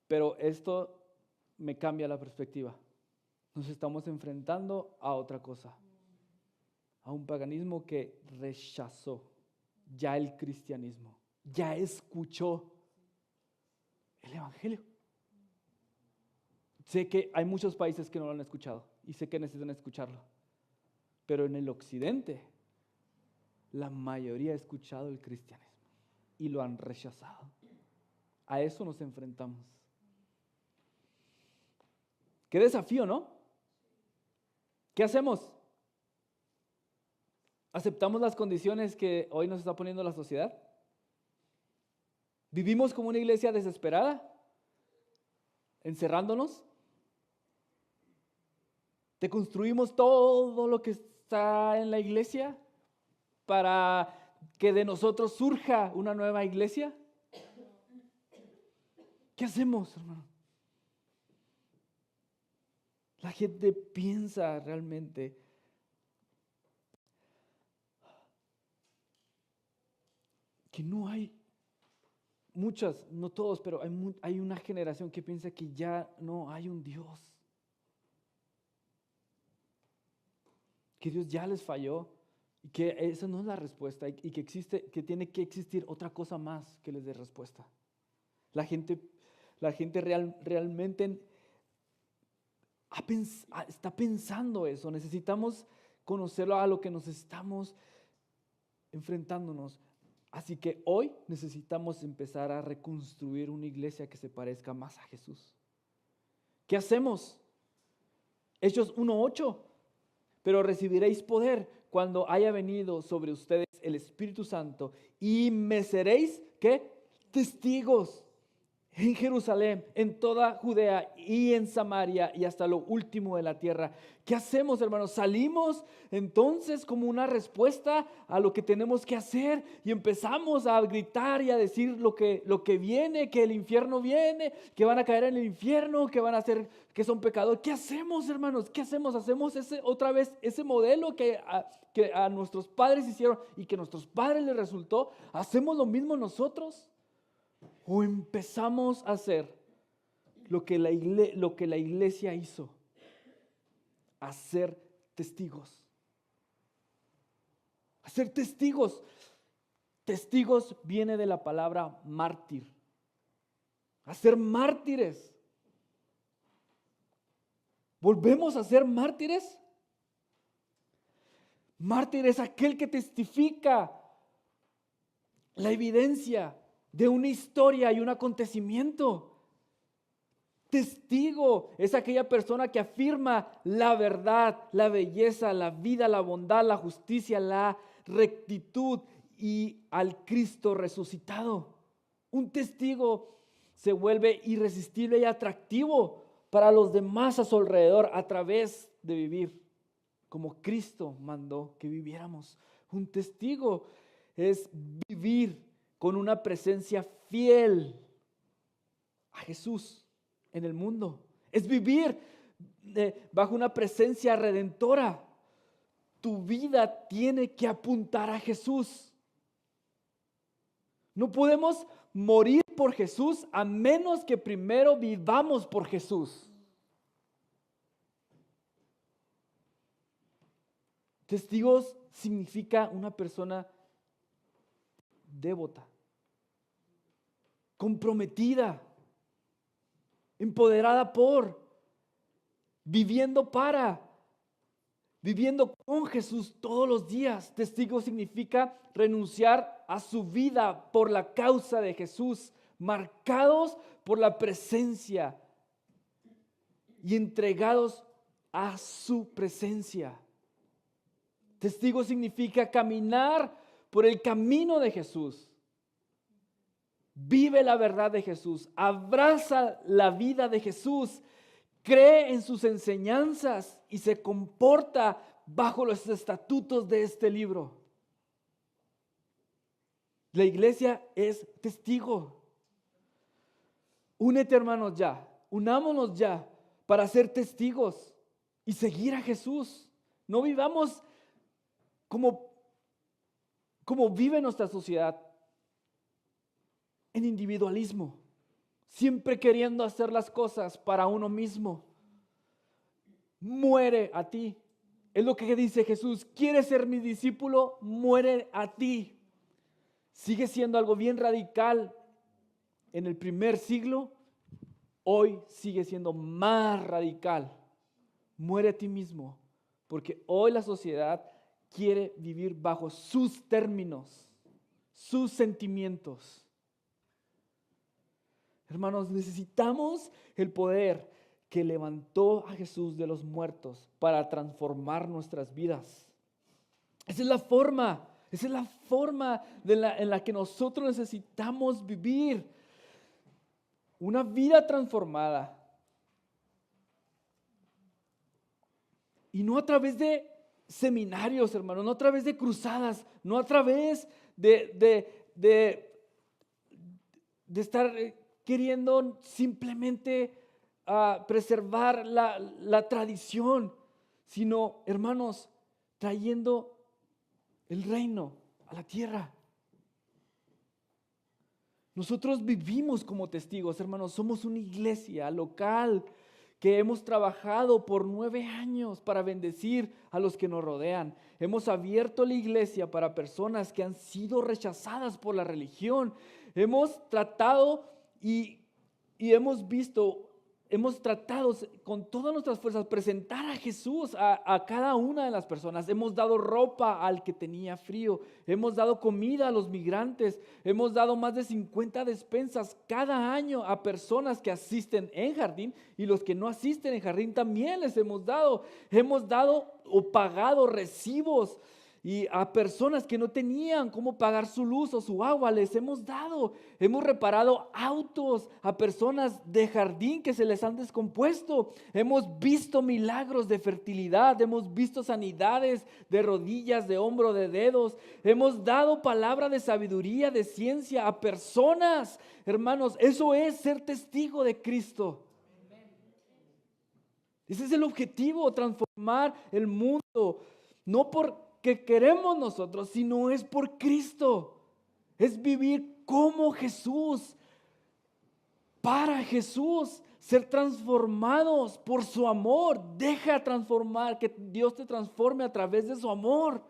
Pero esto me cambia la perspectiva. Nos estamos enfrentando a otra cosa. A un paganismo que rechazó ya el cristianismo. Ya escuchó el evangelio. Sé que hay muchos países que no lo han escuchado y sé que necesitan escucharlo. Pero en el occidente, la mayoría ha escuchado el cristianismo y lo han rechazado. A eso nos enfrentamos. Qué desafío, ¿no? ¿Qué hacemos? ¿Aceptamos las condiciones que hoy nos está poniendo la sociedad? ¿Vivimos como una iglesia desesperada? ¿Encerrándonos? ¿Deconstruimos todo lo que está en la iglesia para que de nosotros surja una nueva iglesia? ¿Qué hacemos, hermano? La gente piensa realmente que no hay muchas, no todos, pero hay una generación que piensa que ya no hay un Dios. Que Dios ya les falló y que esa no es la respuesta y que tiene que existir otra cosa más que les dé respuesta. La gente realmente está pensando eso. Necesitamos conocerlo a lo que nos estamos enfrentándonos. Así que hoy necesitamos empezar a reconstruir una iglesia que se parezca más a Jesús. ¿Qué hacemos? Hechos 1:8. Pero recibiréis poder cuando haya venido sobre ustedes el Espíritu Santo y me seréis, ¿qué? Testigos en Jerusalén, en toda Judea y en Samaria y hasta lo último de la tierra. ¿Qué hacemos, hermanos? Salimos entonces como una respuesta a lo que tenemos que hacer y empezamos a gritar y a decir lo que viene, que el infierno viene, que van a caer en el infierno, que van a ser, que son pecadores. ¿Qué hacemos, hermanos? ¿Qué hacemos? Hacemos otra vez ese modelo que a nuestros padres hicieron y que a nuestros padres les resultó. ¿Hacemos lo mismo nosotros? ¿O empezamos a hacer lo que la iglesia hizo: hacer testigos. Hacer testigos. Testigos viene de la palabra mártir. Hacer mártires. ¿Volvemos a ser mártires? Mártir es aquel que testifica la evidencia de una historia y un acontecimiento. Testigo es aquella persona que afirma la verdad, la belleza, la vida, la bondad, la justicia, la rectitud y al Cristo resucitado. Un testigo se vuelve irresistible y atractivo para los demás a su alrededor a través de vivir como Cristo mandó que viviéramos. Un testigo es vivir con una presencia fiel a Jesús en el mundo. Es vivir bajo una presencia redentora. Tu vida tiene que apuntar a Jesús. No podemos morir por Jesús a menos que primero vivamos por Jesús. Testigos significa una persona devota, comprometida, empoderada por, viviendo con Jesús todos los días. Testigo significa renunciar a su vida por la causa de Jesús, marcados por la presencia y entregados a su presencia. Testigo significa caminar por el camino de Jesús. Vive la verdad de Jesús, abraza la vida de Jesús, cree en sus enseñanzas y se comporta bajo los estatutos de este libro. La iglesia es testigo. Únete, hermanos, ya. Unámonos ya para ser testigos y seguir a Jesús. No vivamos como vive nuestra sociedad, en individualismo, siempre queriendo hacer las cosas para uno mismo. Muere a ti. Es lo que dice Jesús. ¿Quieres ser mi discípulo? Muere a ti. Sigue siendo algo bien radical en el primer siglo. Hoy sigue siendo más radical. Muere a ti mismo. Porque hoy la sociedad quiere vivir bajo sus términos, sus sentimientos. Hermanos, necesitamos el poder que levantó a Jesús de los muertos para transformar nuestras vidas. Esa es la forma en la que nosotros necesitamos vivir. Una vida transformada. Y no a través de seminarios, hermanos, no a través de cruzadas, no a través de estar queriendo simplemente preservar la tradición, sino, hermanos, trayendo el reino a la tierra. Nosotros vivimos como testigos, hermanos. Somos una iglesia local que hemos trabajado por 9 años para bendecir a los que nos rodean. Hemos abierto la iglesia para personas que han sido rechazadas por la religión. Hemos tratado y hemos tratado con todas nuestras fuerzas presentar a Jesús a cada una de las personas. Hemos dado ropa al que tenía frío. Hemos dado comida a los migrantes. Hemos dado más de 50 despensas cada año a personas que asisten en jardín, y los que no asisten en jardín también les hemos dado. Hemos dado o pagado recibos y a personas que no tenían cómo pagar su luz o su agua, les hemos dado. Hemos reparado autos a personas de jardín que se les han descompuesto. Hemos visto milagros de fertilidad. Hemos visto sanidades de rodillas, de hombro, de dedos. Hemos dado palabra de sabiduría, de ciencia a personas. Hermanos, eso es ser testigo de Cristo. Ese es el objetivo, transformar el mundo. No porque queremos nosotros, sino es por Cristo. Es vivir como Jesús, para Jesús, ser transformados por su amor. Deja transformar, que Dios te transforme a través de su amor.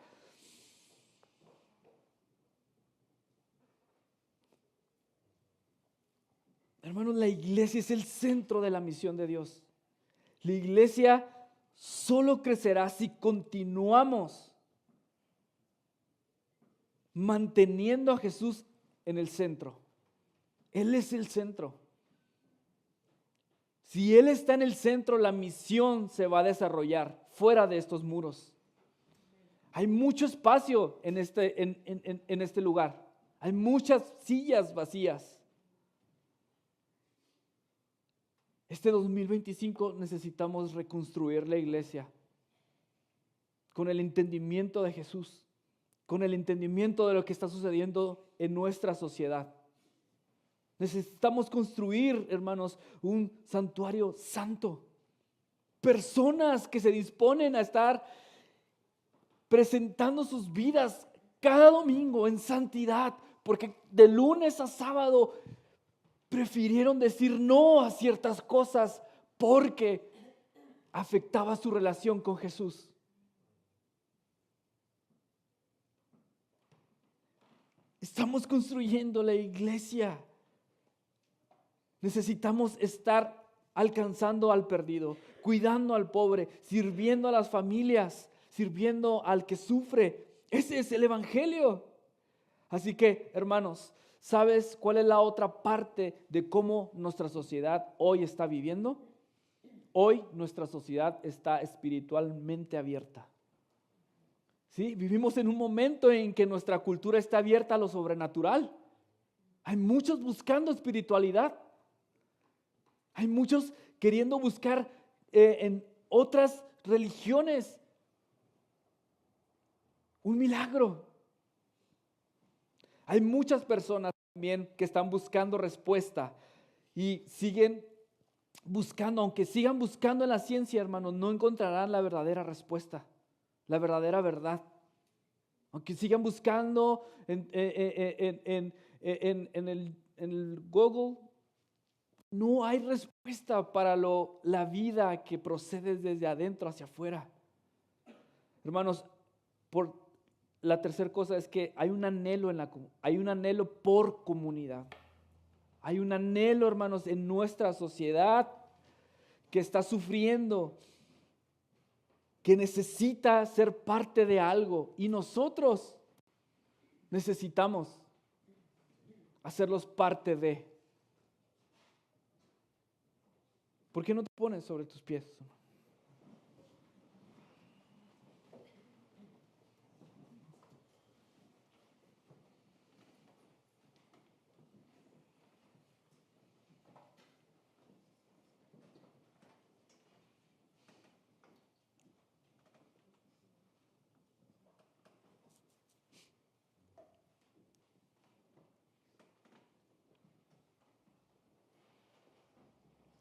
Hermanos, la iglesia es el centro de la misión de Dios. La iglesia solo crecerá si continuamos manteniendo a Jesús en el centro. Él es el centro. Si Él está en el centro, la misión se va a desarrollar fuera de estos muros. Hay mucho espacio en este lugar. Hay muchas sillas vacías. Este 2025 necesitamos reconstruir la iglesia con el entendimiento de Jesús, con el entendimiento de lo que está sucediendo en nuestra sociedad. Necesitamos construir, hermanos, un santuario santo. Personas que se disponen a estar presentando sus vidas cada domingo en santidad, porque de lunes a sábado prefirieron decir no a ciertas cosas porque afectaba su relación con Jesús. Estamos construyendo la iglesia. Necesitamos estar alcanzando al perdido, cuidando al pobre, sirviendo a las familias, sirviendo al que sufre. Ese es el evangelio. Así que, hermanos, ¿sabes cuál es la otra parte de cómo nuestra sociedad hoy está viviendo? Hoy nuestra sociedad está espiritualmente abierta. ¿Sí? Vivimos en un momento en que nuestra cultura está abierta a lo sobrenatural. Hay muchos buscando espiritualidad. Hay muchos queriendo buscar en otras religiones un milagro. Hay muchas personas también que están buscando respuesta y siguen buscando, aunque sigan buscando en la ciencia, hermanos, no encontrarán la verdadera respuesta, la verdadera verdad. Aunque sigan buscando en el Google, no hay respuesta para la vida que procede desde adentro hacia afuera. Hermanos, la tercera cosa es que hay un anhelo hay un anhelo por comunidad. Hay un anhelo, hermanos, en nuestra sociedad que está sufriendo, que necesita ser parte de algo, y nosotros necesitamos hacerlos parte de. ¿Por qué no te pones sobre tus pies?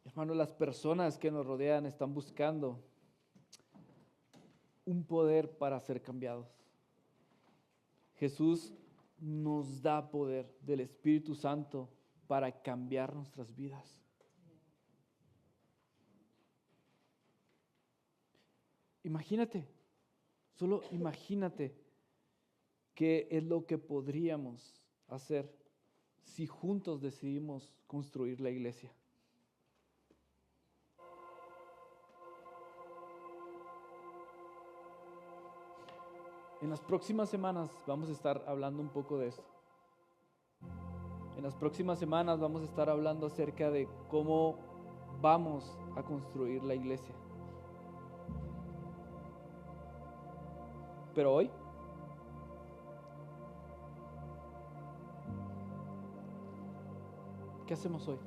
Hermanos, las personas que nos rodean están buscando un poder para ser cambiados. Jesús nos da poder del Espíritu Santo para cambiar nuestras vidas. Imagínate, solo imagínate qué es lo que podríamos hacer si juntos decidimos construir la iglesia. En las próximas semanas vamos a estar hablando un poco de esto. En las próximas semanas vamos a estar hablando acerca de cómo vamos a construir la iglesia. Pero hoy, ¿qué hacemos hoy?